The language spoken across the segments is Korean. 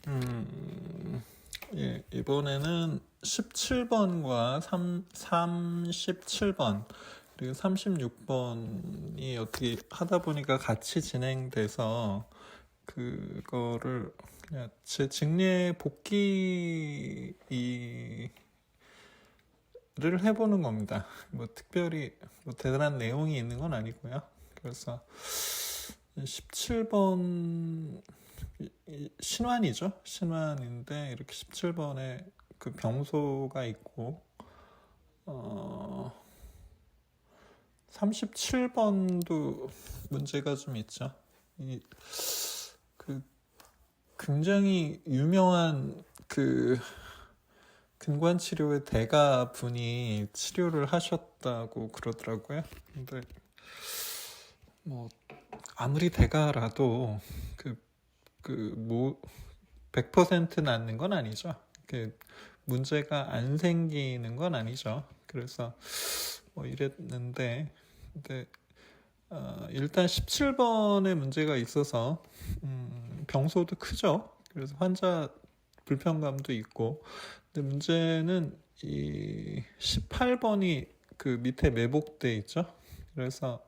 음, 예, 이번에는 17번과 37번 그리고 36번이 어떻게 하다 보니까 같이 진행돼서 그거를 그냥 제 직례 복귀를 해보는 겁니다. 뭐 특별히 뭐 대단한 내용이 있는 건 아니고요. 그래서 17번 신환이죠. 신환인데 이렇게 17번에 그 병소가 있고 37번도 문제가 좀 있죠. 그 굉장히 유명한 그 근관 치료의 대가 분이 치료를 하셨다고 그러더라고요. 근데 뭐 아무리 대가라도 뭐 100% 낫는 건 아니죠. 문제가 안 생기는 건 아니죠. 그래서 뭐 이랬는데, 근데 일단 17번에 문제가 있어서 병소도 크죠. 그래서 환자 불편감도 있고, 근데 문제는 이 18번이 그 밑에 매복돼 있죠. 그래서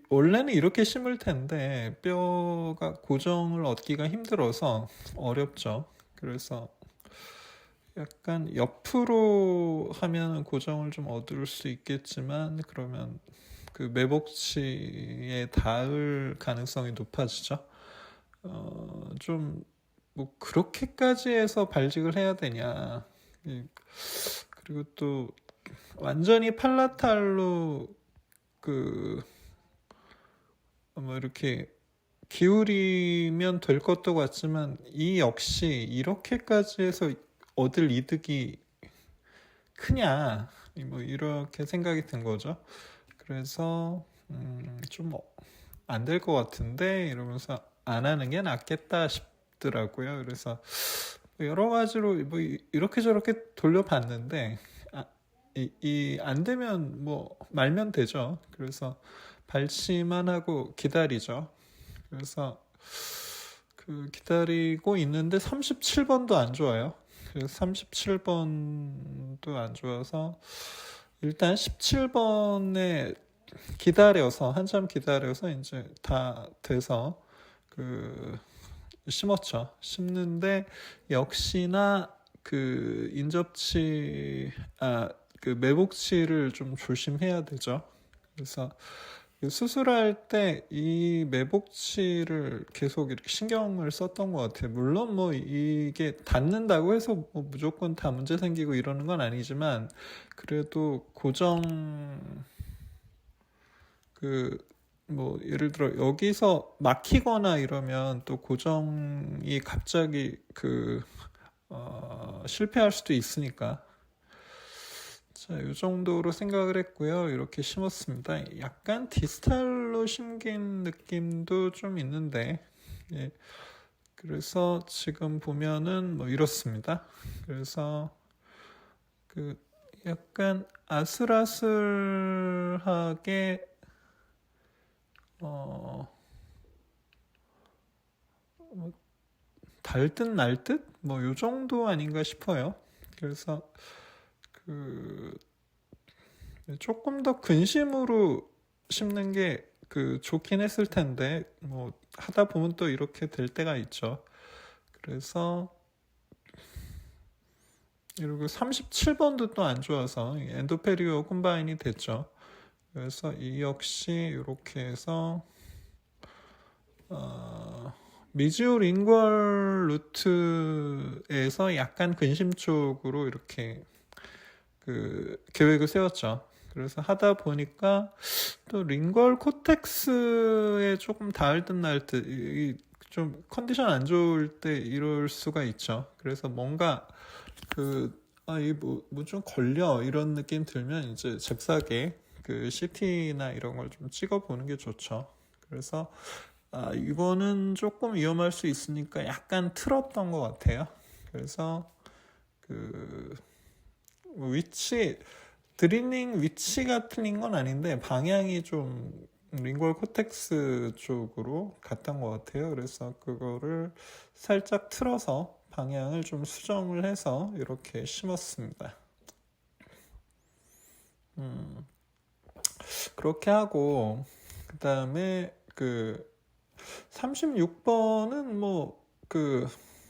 원래는 이렇게 심을 텐데 뼈가 고정을 얻기가 힘들어서 어렵죠. 그래서 약간 옆으로 하면 고정을 좀 얻을 수 있겠지만 그러면 그 매복치에 닿을 가능성이 높아지죠. 좀 뭐 그렇게까지 해서 발직을 해야 되냐. 그리고 또 완전히 팔라탈로 뭐 이렇게 기울이면 될 것도 같지만 이 역시 이렇게까지 해서 얻을 이득이 크냐 뭐 이렇게 생각이 든 거죠. 그래서 좀 안 될 것 같은데 이러면서 안 하는 게 낫겠다 싶더라고요. 그래서 여러 가지로 뭐 이렇게 저렇게 돌려봤는데 안 되면 뭐 말면 되죠. 그래서 발치만 하고 기다리죠. 그래서 기다리고 있는데 37번도 안 좋아요. 그래서 37번도 안 좋아서 일단 17번에 기다려서 한참 기다려서 이제 다 돼서 심었죠. 심는데 역시나 인접치 매복치를 좀 조심해야 되죠. 그래서 수술할 때 이 매복치를 계속 이렇게 신경을 썼던 것 같아요. 물론 뭐 이게 닿는다고 해서 뭐 무조건 다 문제 생기고 이러는 건 아니지만 그래도 뭐 예를 들어 여기서 막히거나 이러면 또 고정이 갑자기 실패할 수도 있으니까 자, 이 정도로 생각을 했고요. 이렇게 심었습니다. 약간 디스탈로 심긴 느낌도 좀 있는데, 예. 그래서 지금 보면은 뭐 이렇습니다. 그래서 약간 아슬아슬하게 달 듯 날 듯? 뭐 요 정도 아닌가 싶어요. 그래서 조금 더 근심으로 심는 게 좋긴 했을 텐데 뭐 하다 보면 또 이렇게 될 때가 있죠. 그래서 그리고 37번도 또 안 좋아서 엔도페리오 콤바인이 됐죠. 그래서 이 역시 이렇게 해서 미지오 링궐 루트에서 약간 근심 쪽으로 이렇게 계획을 세웠죠. 그래서 하다 보니까 또 링궐 코텍스에 조금 닿을 듯 날 듯 좀 컨디션 안 좋을 때 이럴 수가 있죠. 그래서 뭔가 뭐 좀 걸려 이런 느낌 들면 이제 잽싸게 CT나 이런 걸 좀 찍어보는 게 좋죠. 그래서 이거는 조금 위험할 수 있으니까 약간 틀었던 것 같아요. 그래서 드리닝 위치가 틀린 건 아닌데 방향이 좀 링골 코텍스 쪽으로 갔던 것 같아요. 그래서 그거를 살짝 틀어서 방향을 좀 수정을 해서 이렇게 심었습니다. 그렇게 하고 그 다음에 그 36번은 그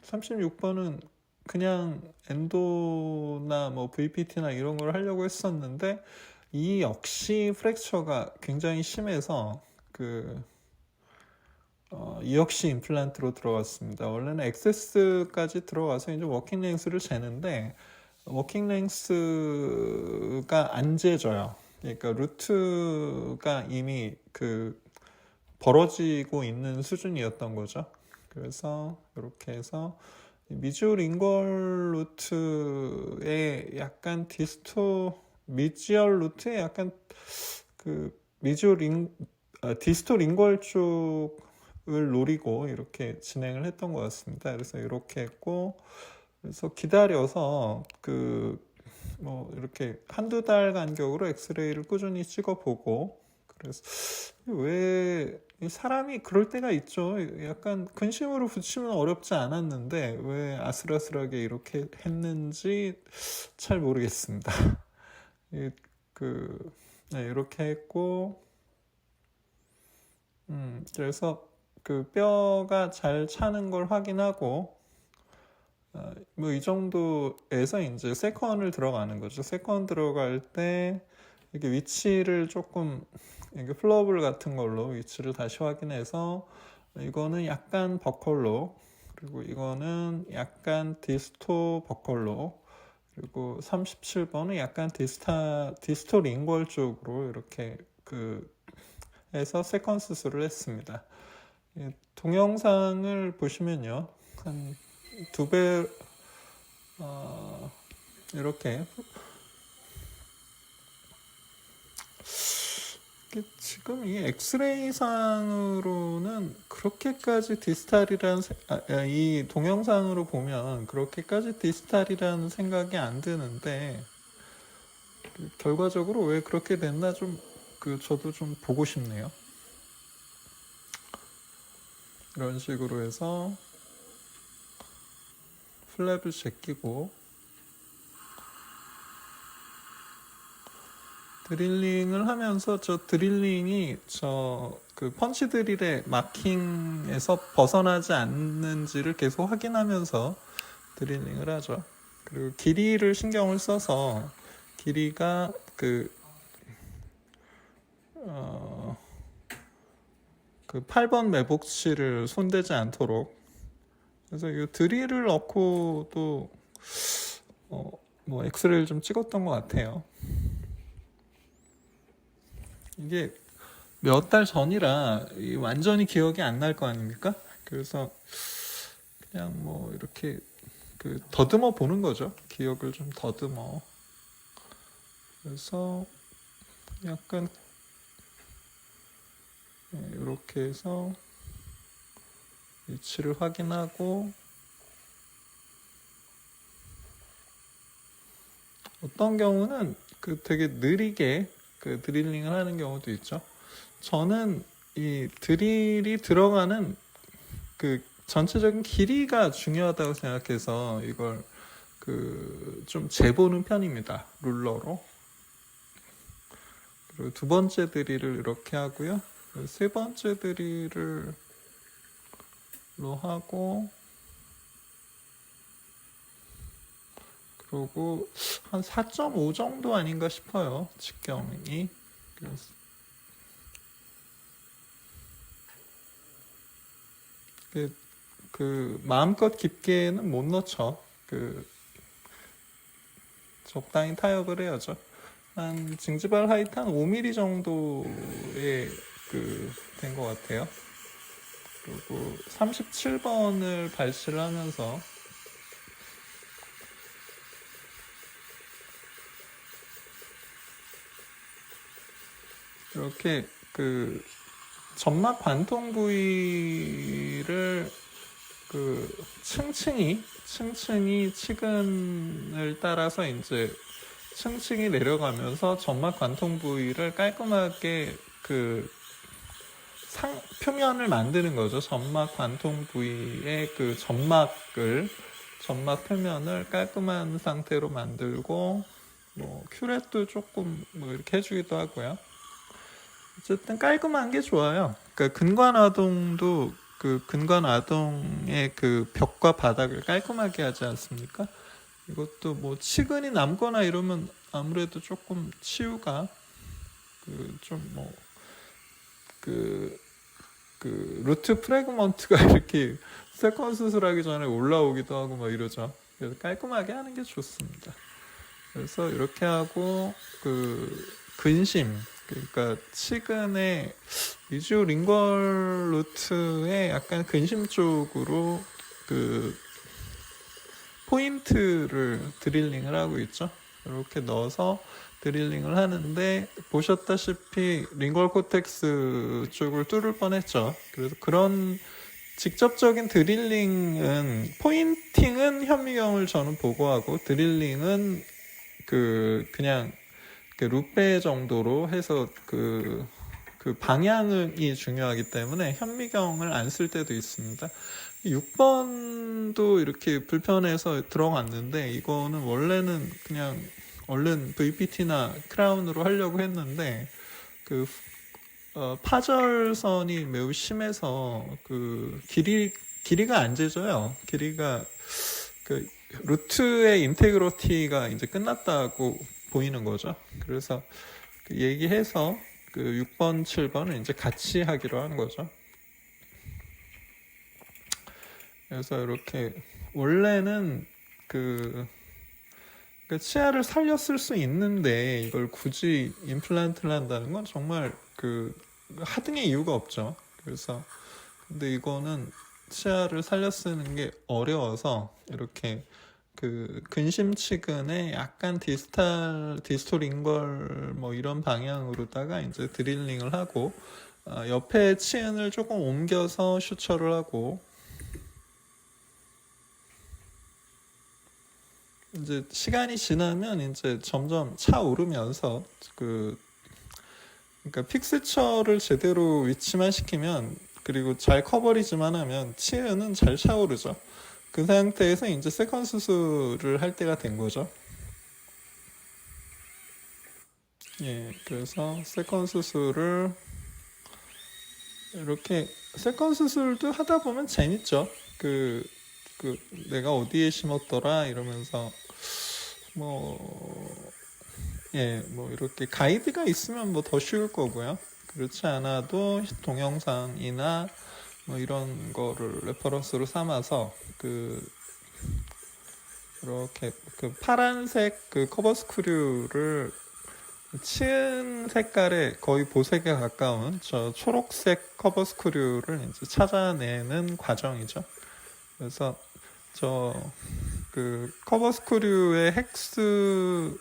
36번은 그냥 엔도나 VPT나 이런 걸 하려고 했었는데 이 역시 프랙처가 굉장히 심해서 이 역시 임플란트로 들어갔습니다. 원래는 액세스까지 들어가서 이제 워킹 랭스를 재는데 워킹 랭스가 안 재져요. 그러니까 루트가 이미 벌어지고 있는 수준이었던 거죠. 그래서 이렇게 해서 미지오 링걸 루트의 약간 미지얼 루트의 약간 디스토 링걸 쪽을 노리고 이렇게 진행을 했던 것 같습니다. 그래서 이렇게 했고, 그래서 기다려서 이렇게 한두 달 간격으로 엑스레이를 꾸준히 찍어보고, 그래서 왜 사람이 그럴 때가 있죠. 약간 근심으로 붙이면 어렵지 않았는데 왜 아슬아슬하게 이렇게 했는지 잘 모르겠습니다. 네, 이렇게 했고, 그래서 뼈가 잘 차는 걸 확인하고, 이 정도에서 이제 세컨을 들어가는 거죠. 세컨 들어갈 때 이렇게 위치를 조금 이게 플러블 같은 걸로 위치를 다시 확인해서 이거는 약간 버컬로, 그리고 이거는 약간 디스토 버컬로, 그리고 37번은 약간 디스토 링걸 쪽으로 이렇게 해서 세컨 수술을 했습니다. 동영상을 보시면요, 한 2배 이렇게 지금 이 엑스레이 상으로는 그렇게까지 이 동영상으로 보면 그렇게까지 디스탈이라는 생각이 안 드는데 결과적으로 왜 그렇게 됐나 저도 좀 보고 싶네요. 이런 식으로 해서 플랩을 제끼고 드릴링을 하면서 드릴링이 펀치 드릴의 마킹에서 벗어나지 않는지를 계속 확인하면서 드릴링을 하죠. 그리고 길이를 신경을 써서 길이가 8번 매복치를 손대지 않도록, 그래서 이 드릴을 넣고도 엑스레이를 좀 찍었던 것 같아요. 이게 몇 달 전이라 완전히 기억이 안 날 거 아닙니까? 그래서 그냥 이렇게 더듬어 보는 거죠. 기억을 좀 더듬어. 그래서 약간 이렇게 해서 위치를 확인하고, 어떤 경우는 되게 느리게 드릴링을 하는 경우도 있죠. 저는 이 드릴이 들어가는 전체적인 길이가 중요하다고 생각해서 이걸 좀 재보는 편입니다. 룰러로. 그리고 두 번째 드릴을 이렇게 하고요. 세 번째 드릴을 하고, 그리고 한 4.5 정도 아닌가 싶어요. 직경이. 마음껏 깊게는 못 넣죠. 적당히 타협을 해야죠. 한 징지발 하이트 한 5mm 정도에 된 것 같아요. 그리고 37번을 발치를 하면서 이렇게 점막 관통 부위를 층층이 치근을 따라서 이제 층층이 내려가면서 점막 관통 부위를 깔끔하게 표면을 만드는 거죠. 점막 관통 부위의 그 점막 표면을 깔끔한 상태로 만들고, 뭐 큐렛도 조금 뭐 이렇게 해주기도 하고요. 어쨌든 깔끔한 게 좋아요. 그러니까 근관아동도 그 근관아동의 그 벽과 바닥을 깔끔하게 하지 않습니까? 이것도 뭐 치근이 남거나 이러면 아무래도 조금 치유가 그 좀 뭐 그 루트 프래그먼트가 이렇게 세컨 수술하기 전에 올라오기도 하고 막 이러죠. 그래서 깔끔하게 하는 게 좋습니다. 그래서 이렇게 하고 그 근심, 그러니까 치근의 미주 링걸 루트의 약간 근심 쪽으로 그 포인트를 드릴링을 하고 있죠. 이렇게 넣어서 드릴링을 하는데 보셨다시피 링걸 코텍스 쪽을 뚫을 뻔했죠. 그래서 그런 직접적인 드릴링은 포인팅은 현미경을 저는 보고하고 드릴링은 그냥 루페 정도로 해서 그 방향이 중요하기 때문에 현미경을 안 쓸 때도 있습니다. 6번도 이렇게 불편해서 들어갔는데 이거는 원래는 그냥 얼른 VPT나 크라운으로 하려고 했는데 그 파절선이 매우 심해서 그 길이가 안 재져요. 길이가 그 루트의 인테그러티가 이제 끝났다고 보이는 거죠. 그래서 그 얘기해서 그 6번, 7번은 이제 같이 하기로 하는 거죠. 그래서 이렇게 원래는 그 치아를 살려 쓸 수 있는데 이걸 굳이 임플란트를 한다는 건 정말 그 하등의 이유가 없죠. 그래서 근데 이거는 치아를 살려 쓰는 게 어려워서 이렇게 그 근심치근에 약간 디스토링걸 뭐 이런 방향으로다가 이제 드릴링을 하고 옆에 치은을 조금 옮겨서 슈처를 하고 이제 시간이 지나면 이제 점점 차오르면서 그러니까 픽스처를 제대로 위치만 시키면 그리고 잘 커버리지만 하면 치은은 잘 차오르죠. 그 상태에서 이제 세컨 수술을 할 때가 된 거죠. 예, 그래서 세컨 수술을 이렇게 세컨 수술도 하다 보면 재밌죠. 내가 어디에 심었더라 이러면서 뭐 이렇게 가이드가 있으면 뭐 더 쉬울 거고요. 그렇지 않아도 동영상이나 뭐 이런 거를 레퍼런스로 삼아서 이렇게 파란색 커버 스크류를 치은 색깔에 거의 보색에 가까운 저 초록색 커버 스크류를 이제 찾아내는 과정이죠. 그래서 커버 스크류의 헥스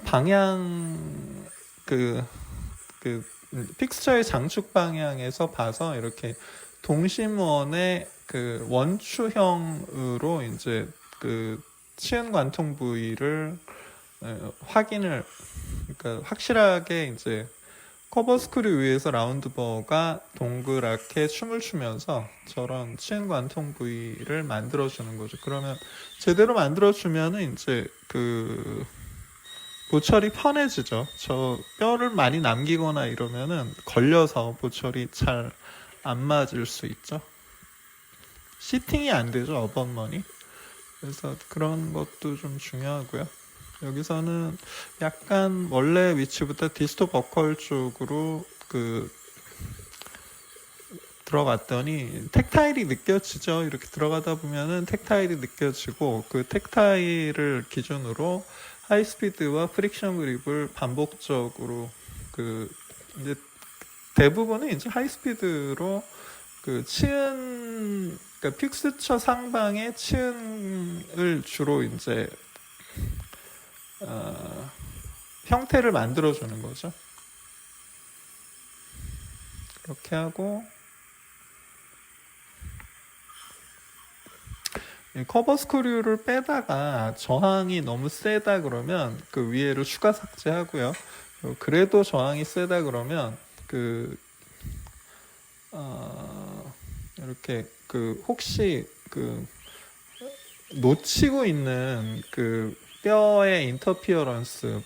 방향 픽스처의 장축 방향에서 봐서 이렇게 동심원의 원추형으로 이제 치은 관통 부위를 그러니까 확실하게 이제 커버 스크류 위에서 라운드버가 동그랗게 춤을 추면서 저런 치은 관통 부위를 만들어주는 거죠. 그러면 제대로 만들어주면은 이제 보철이 편해지죠. 저 뼈를 많이 남기거나 이러면은 걸려서 보철이 잘 안 맞을 수 있죠. 시팅이 안 되죠, 어번머니. 그래서 그런 것도 좀 중요하고요. 여기서는 약간 원래 위치부터 디스토 버컬 쪽으로 들어갔더니 텍타일이 느껴지죠. 이렇게 들어가다 보면은 텍타일이 느껴지고 그 텍타일을 기준으로 하이스피드와 프릭션 그립을 반복적으로 이제 대부분은 이제 하이스피드로 그러니까 픽스처 상방의 치은을 주로 이제 형태를 만들어주는 거죠. 그렇게 하고 커버 스크류를 빼다가 저항이 너무 세다 그러면 그 위에를 추가 삭제하고요. 그래도 저항이 세다 그러면 이렇게 그 혹시 그 놓치고 있는 그 뼈의 인터피어런스가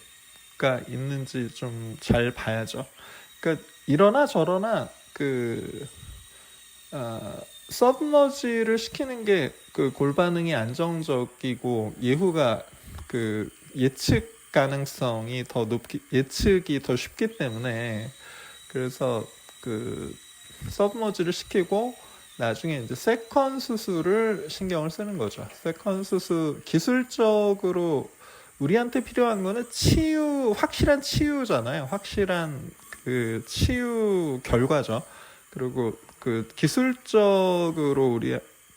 있는지 좀 잘 봐야죠. 그러니까 이러나 저러나 그 서브머지를 시키는 게 그 골반응이 안정적이고 예후가 그 예측 가능성이 더 높기 예측이 더 쉽기 때문에 그래서 그 서브머지를 시키고 나중에 이제 세컨 수술을 신경을 쓰는 거죠. 세컨 수술 기술적으로 우리한테 필요한 거는 확실한 치유잖아요. 확실한 그 치유 결과죠. 그리고 그 기술적으로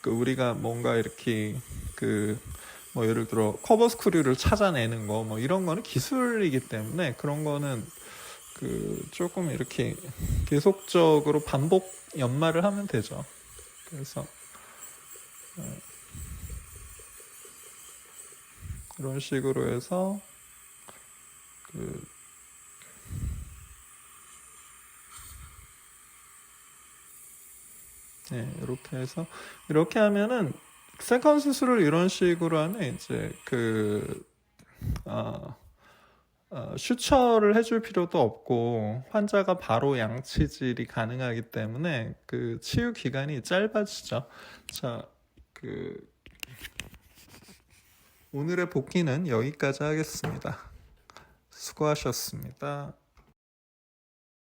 우리가 뭔가 이렇게 그 뭐 예를 들어 커버 스크류를 찾아내는 거 뭐 이런 거는 기술이기 때문에 그런 거는 그 조금 이렇게 계속적으로 반복 연마를 하면 되죠. 그래서 이런 식으로 해서 그 이렇게 해서 이렇게 하면은 세컨 수술을 이런 식으로 하면 이제 슈처를 해줄 필요도 없고 환자가 바로 양치질이 가능하기 때문에 그 치유 기간이 짧아지죠. 자, 그 오늘의 복귀는 여기까지 하겠습니다. 수고하셨습니다.